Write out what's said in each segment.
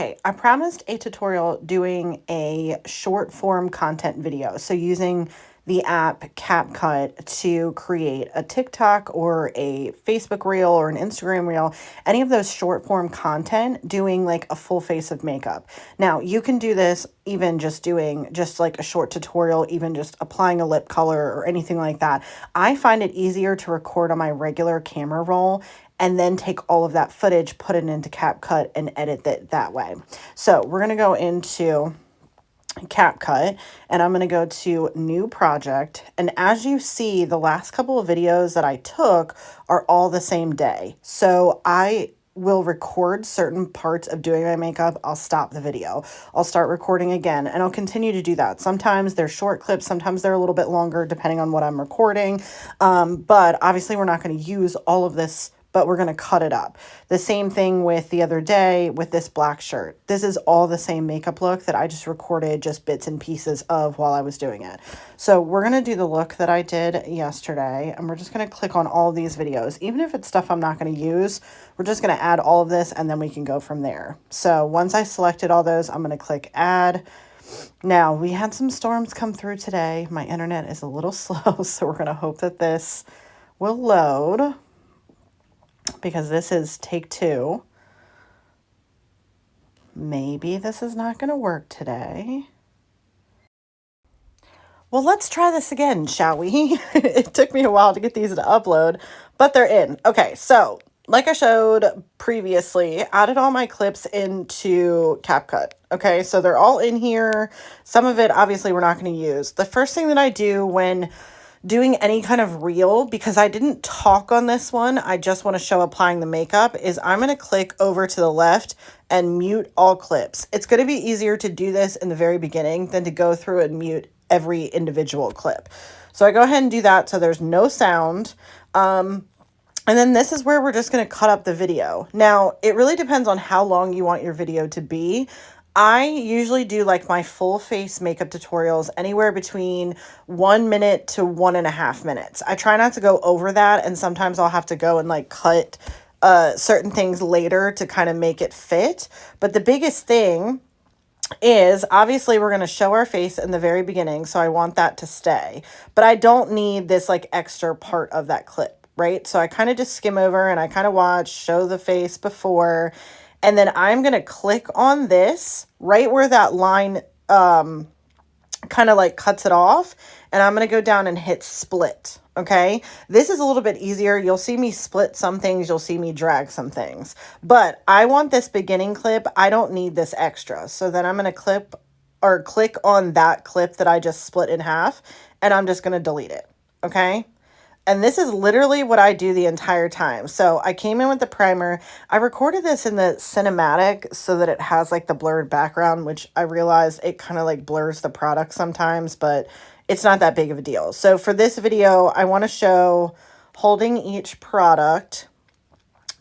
Okay, I promised a tutorial doing a short form content video. So using the app CapCut to create a TikTok or a Facebook reel or an Instagram reel, any of those short form content, doing like a full face of makeup. Now you can do this even just doing just like a short tutorial, even just applying a lip color or anything like that. I find it easier to record on my regular camera roll and then take all of that footage, put it into CapCut and edit it that way. So we're going to go into CapCut and I'm going to go to new project. And as you see, the last couple of videos that I took are all the same day. So I will record certain parts of doing my makeup. I'll stop the video. I'll start recording again and I'll continue to do that. Sometimes they're short clips. Sometimes they're a little bit longer depending on what I'm recording. But obviously we're not going to use all of this, but we're going to cut it up. The same thing with the other day with this black shirt. This is all the same makeup look that I just recorded just bits and pieces of while I was doing it. So we're going to do the look that I did yesterday, and we're just going to click on all these videos. Even if it's stuff I'm not going to use, we're just going to add all of this and then we can go from there. So once I selected all those, I'm going to click add. Now, we had some storms come through today. My internet is a little slow, so we're going to hope that this will load, because this is take 2. Maybe this is not going to work today. Well, let's try this again, shall we? It took me a while to get these to upload, but they're in. Okay, so like I showed previously, added all my clips into CapCut. Okay, so they're all in here. Some of it, obviously, we're not going to use. The first thing that I do when doing any kind of reel, because I didn't talk on this one, I just want to show applying the makeup, is I'm going to click over to the left and mute all clips. It's going to be easier to do this in the very beginning than to go through and mute every individual clip. So I go ahead and do that so there's no sound. And then this is where we're just going to cut up the video. Now, it really depends on how long you want your video to be. I usually do like my full face makeup tutorials anywhere between 1 minute to 1.5 minutes. I try not to go over that, and sometimes I'll have to go and like cut certain things later to kind of make it fit. But the biggest thing is obviously we're going to show our face in the very beginning, so I want that to stay. But I don't need this like extra part of that clip, right? So I kind of just skim over and I kind of watch, show the face before. And then I'm going to click on this right where that line kind of like cuts it off. And I'm going to go down and hit split. Okay. This is a little bit easier. You'll see me split some things. You'll see me drag some things. But I want this beginning clip. I don't need this extra. So then I'm going to click on that clip that I just split in half. And I'm just going to delete it. Okay. And this is literally what I do the entire time. So I came in with the primer. I recorded this in the cinematic so that it has like the blurred background, which I realized it kind of like blurs the product sometimes, but it's not that big of a deal. So for this video, I want to show holding each product.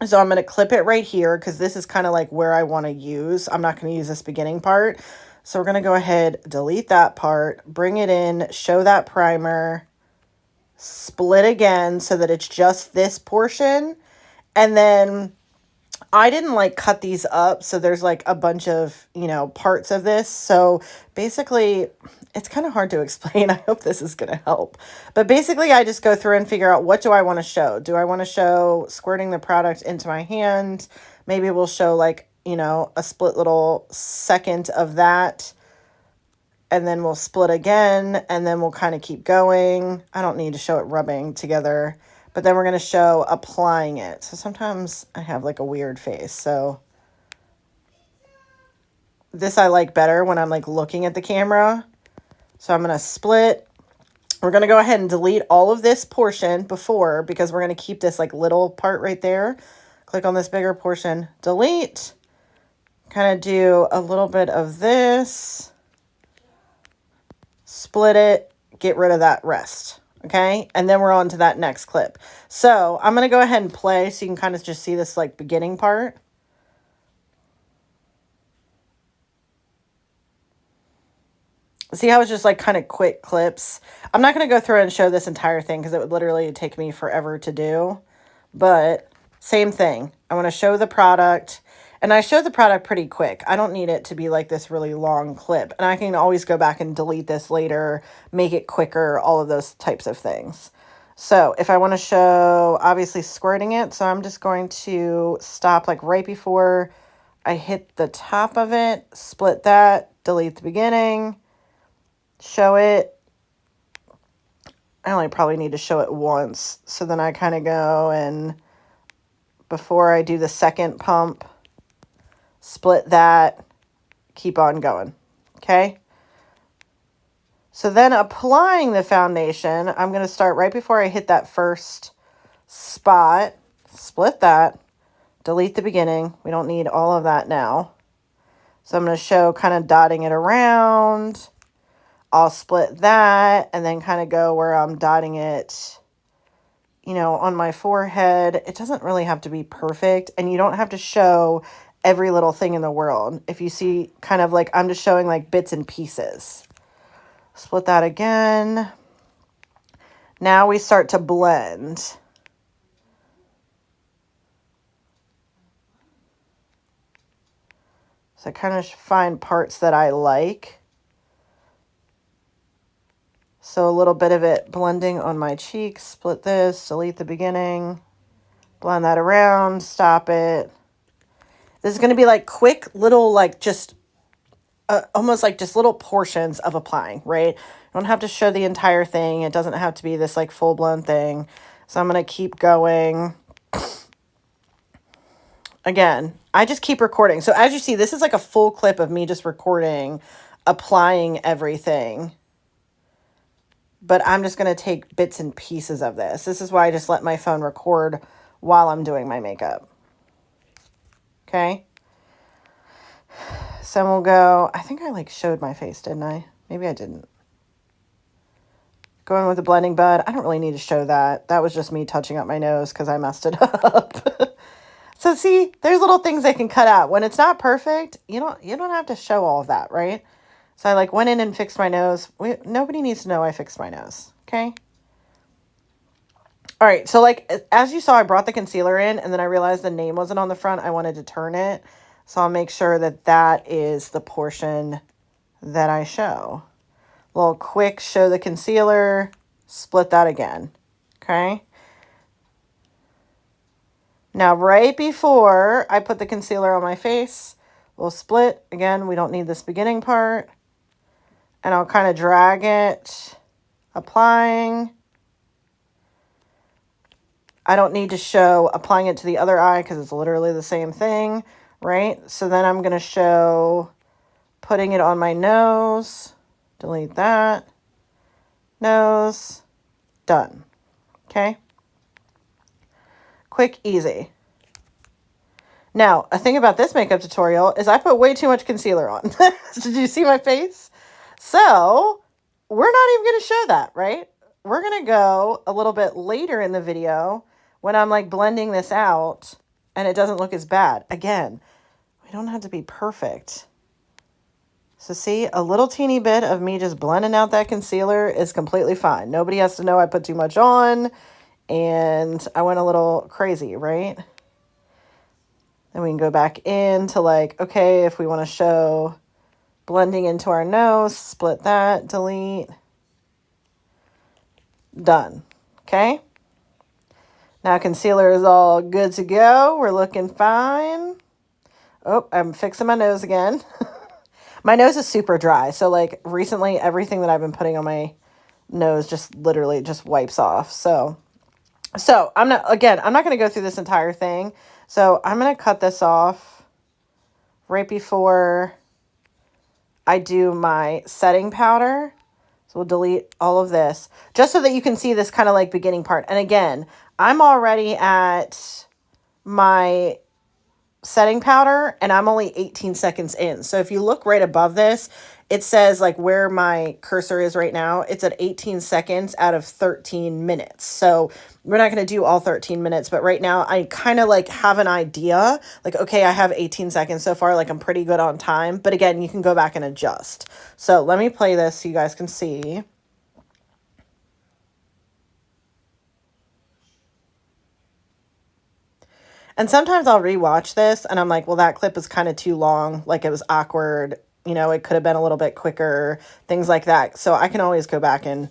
So I'm going to clip it right here because this is kind of like where I want to use. I'm not going to use this beginning part. So we're going to go ahead, delete that part, bring it in, show that primer, split again so that it's just this portion. And then I didn't like cut these up, so there's like a bunch of, parts of this. So basically, it's kind of hard to explain. I hope this is going to help. But basically, I just go through and figure out, what do I want to show? Do I want to show squirting the product into my hand? Maybe we'll show like, a split little second of that. And then we'll split again, and then we'll kind of keep going. I don't need to show it rubbing together, but then we're going to show applying it. So sometimes I have like a weird face. So this I like better when I'm like looking at the camera. So I'm going to split. We're going to go ahead and delete all of this portion before, because we're going to keep this like little part right there. Click on this bigger portion, delete, kind of do a little bit of this. Split it, get rid of that rest, okay? And then we're on to that next clip. So I'm going to go ahead and play so you can kind of just see this like beginning part. See how it's just like kind of quick clips? I'm not going to go through and show this entire thing because it would literally take me forever to do. But same thing. I want to show the product. And I showed the product pretty quick. I don't need it to be like this really long clip. And I can always go back and delete this later, make it quicker, all of those types of things. So if I want to show, obviously squirting it, so I'm just going to stop like right before I hit the top of it, split that, delete the beginning, show it. I only probably need to show it once. So then I kind of go and before I do the second pump, split that, keep on going, okay? So then applying the foundation, I'm going to start right before I hit that first spot, split that, delete the beginning. We don't need all of that now. So I'm going to show kind of dotting it around. I'll split that and then kind of go where I'm dotting it, you know, on my forehead. It doesn't really have to be perfect, and you don't have to show every little thing in the world. If you see kind of like, I'm just showing like bits and pieces. Split that again. Now we start to blend. So I kind of find parts that I like. So a little bit of it blending on my cheeks, split this, delete the beginning, blend that around, stop it. This is going to be like quick little, like just almost like just little portions of applying, right? You don't have to show the entire thing. It doesn't have to be this like full blown thing. So I'm going to keep going. Again, I just keep recording. So as you see, this is like a full clip of me just recording, applying everything. But I'm just going to take bits and pieces of this. This is why I just let my phone record while I'm doing my makeup. Okay. So we'll go, I think I like showed my face, didn't I? Maybe I didn't. Going with the blending bud. I don't really need to show that. That was just me touching up my nose because I messed it up. So see, there's little things I can cut out. When it's not perfect, you don't have to show all of that, right? So I like went in and fixed my nose. Nobody needs to know I fixed my nose, okay? All right, so like as you saw, I brought the concealer in and then I realized the name wasn't on the front. I wanted to turn it. So I'll make sure that that is the portion that I show. A little quick, show the concealer, split that again, okay? Now, right before I put the concealer on my face, we'll split. Again, we don't need this beginning part. And I'll kind of drag it, applying. I don't need to show applying it to the other eye because it's literally the same thing, right? So then I'm going to show putting it on my nose. Delete that. Nose. Done. Okay? Quick, easy. Now, a thing about this makeup tutorial is I put way too much concealer on. Did you see my face? So, we're not even going to show that, right? We're going to go a little bit later in the video when I'm like blending this out and it doesn't look as bad. Again, we don't have to be perfect. So see, a little teeny bit of me just blending out that concealer is completely fine. Nobody has to know I put too much on and I went a little crazy, right? Then we can go back into like, okay, if we want to show blending into our nose, split that, delete. Done. Okay. Now concealer is all good to go. We're looking fine. Oh, I'm fixing my nose again. My nose is super dry. So like recently, everything that I've been putting on my nose just literally just wipes off. So I'm not going to go through this entire thing. So I'm going to cut this off right before I do my setting powder. So we'll delete all of this just so that you can see this kind of like beginning part. And again, I'm already at my setting powder and I'm only 18 seconds in. So if you look right above this, it says like where my cursor is right now. It's at 18 seconds out of 13 minutes. So we're not going to do all 13 minutes, but right now I kind of like have an idea like, okay, I have 18 seconds so far. Like I'm pretty good on time, but again, you can go back and adjust. So let me play this so you guys can see. And sometimes I'll rewatch this and I'm like, well, that clip is kind of too long. Like it was awkward. You know, it could have been a little bit quicker, things like that. So I can always go back and,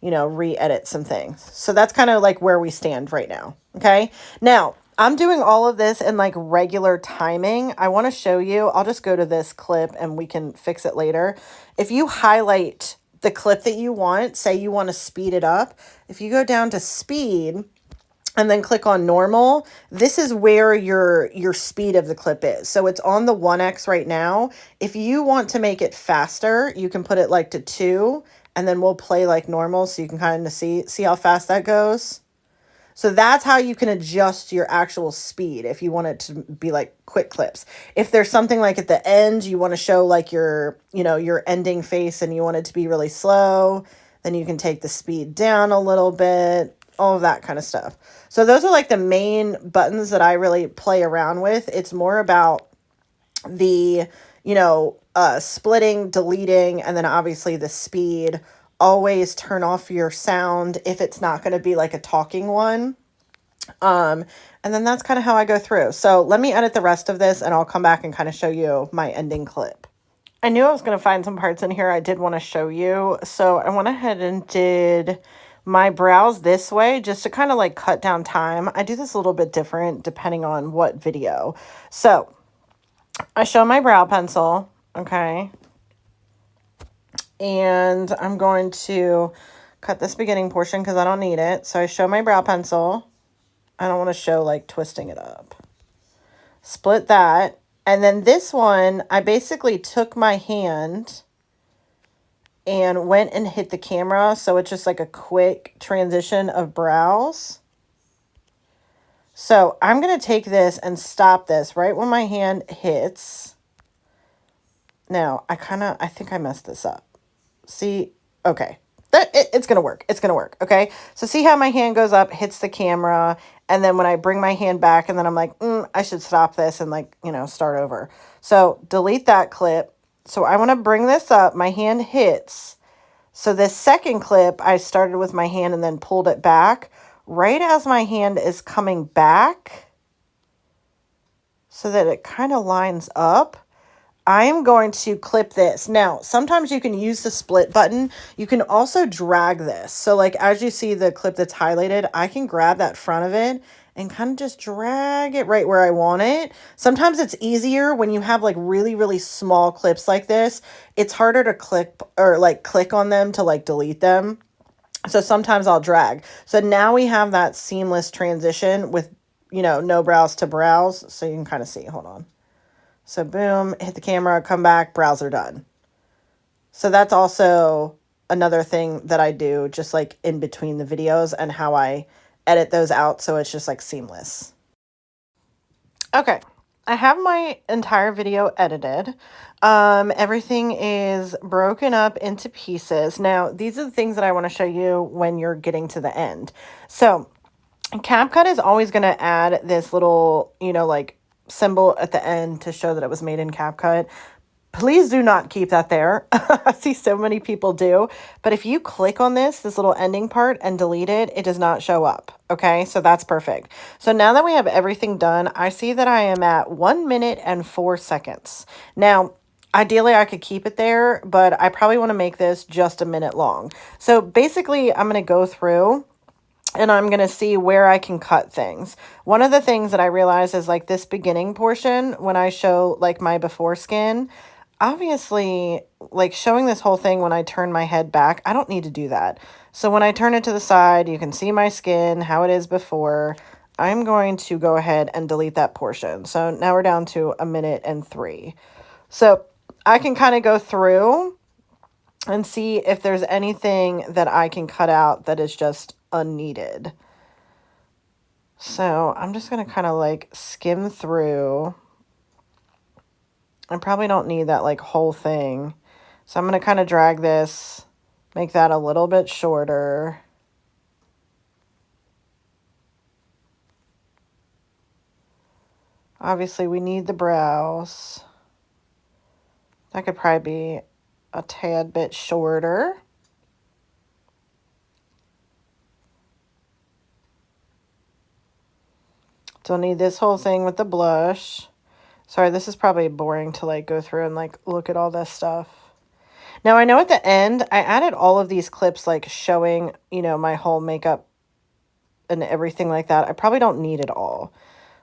you know, re-edit some things. So that's kind of like where we stand right now. Okay. Now I'm doing all of this in like regular timing. I want to show you, I'll just go to this clip and we can fix it later. If you highlight the clip that you want, say you want to speed it up, if you go down to speed and then click on normal, this is where your speed of the clip is. So it's on the 1x right now. If you want to make it faster, you can put it like to 2, and then we'll play like normal so you can kind of see how fast that goes. So that's how you can adjust your actual speed if you want it to be like quick clips. If there's something like at the end, you want to show like your, you know, your ending face and you want it to be really slow, then you can take the speed down a little bit, all of that kind of stuff. So those are like the main buttons that I really play around with. It's more about the, you know, splitting, deleting, and then obviously the speed. Always turn off your sound if it's not going to be like a talking one. And then that's kind of how I go through. So let me edit the rest of this and I'll come back and kind of show you my ending clip. I knew I was going to find some parts in here I did want to show you. So I went ahead and did my brows this way just to kind of like cut down time. I do this a little bit different depending on what video. So I show my brow pencil, okay? And I'm going to cut this beginning portion because I don't need it. So I show my brow pencil. I don't want to show like twisting it up. Split that. And then this one, I basically took my hand and went and hit the camera. So it's just like a quick transition of brows. So I'm going to take this and stop this right when my hand hits. Now, I think I messed this up. See, okay, it's going to work. It's going to work. Okay. So see how my hand goes up, hits the camera. And then when I bring my hand back and then I'm like, I should stop this and like, you know, start over. So delete that clip. So I want to bring this up. My hand hits. So this second clip, I started with my hand and then pulled it back right as my hand is coming back so that it kind of lines up. I'm going to clip this. Now, sometimes you can use the split button. You can also drag this. So like as you see the clip that's highlighted, I can grab that front of it and kind of just drag it right where I want it. Sometimes it's easier when you have like really, really small clips like this. It's harder to click on them to like delete them. So sometimes I'll drag. So now we have that seamless transition with, you know, no brows to brows. So you can kind of see, hold on. So boom, hit the camera, come back, brows are done. So that's also another thing that I do just like in between the videos and how I edit those out so it's just like seamless. Okay, I have my entire video edited. Everything is broken up into pieces. Now, these are the things that I want to show you when you're getting to the end. So CapCut is always going to add this little, you know, like symbol at the end to show that it was made in CapCut. Please do not keep that there. I see so many people do. But if you click on this little ending part and delete it, it does not show up. Okay, so that's perfect. So now that we have everything done, I see that I am at 1 minute and 4 seconds. Now, ideally, I could keep it there, but I probably want to make this just a minute long. So basically, I'm going to go through and I'm going to see where I can cut things. One of the things that I realize is like this beginning portion, when I show like my before skin, obviously like showing this whole thing when I turn my head back, I don't need to do that. So when I turn it to the side, you can see my skin, how it is before. I'm going to go ahead and delete that portion. So now we're down to 1 minute and 3. So I can kind of go through and see if there's anything that I can cut out that is just unneeded. So I'm just going to kind of like skim through. I probably don't need that like whole thing. So I'm going to kind of drag this, make that a little bit shorter. Obviously we need the brows. That could probably be a tad bit shorter. Don't need this whole thing with the blush. Sorry, this is probably boring to like go through and like look at all this stuff. Now I know at the end, I added all of these clips like showing, you know, my whole makeup and everything like that. I probably don't need it all.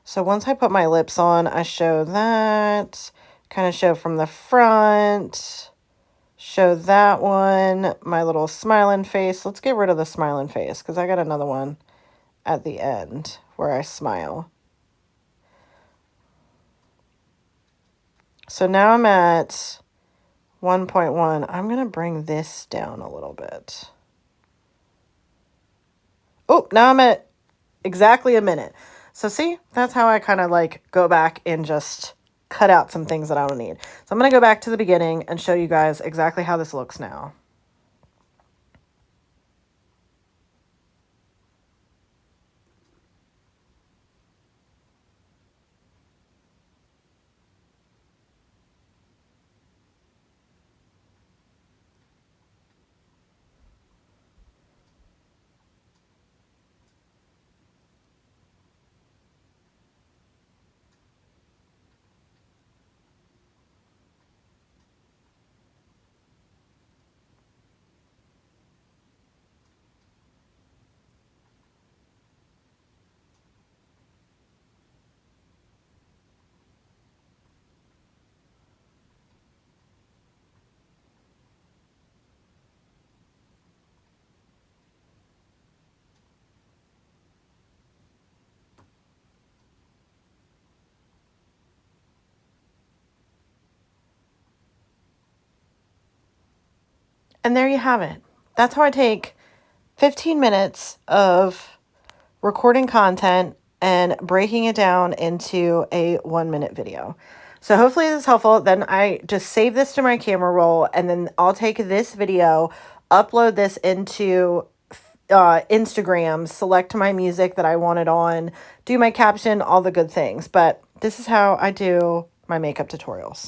So once I put my lips on, I show that, kind of show from the front, show that one, my little smiling face. Let's get rid of the smiling face because I got another one at the end where I smile. So now I'm at 1.1. I'm going to bring this down a little bit. Oh, now I'm at exactly a minute. So see, that's how I kind of like go back and just cut out some things that I don't need. So I'm going to go back to the beginning and show you guys exactly how this looks now. And there you have it. That's how I take 15 minutes of recording content and breaking it down into a 1-minute video. So hopefully this is helpful. Then I just save this to my camera roll and then I'll take this video, upload this into Instagram, select my music that I want it on, do my caption, all the good things. But this is how I do my makeup tutorials.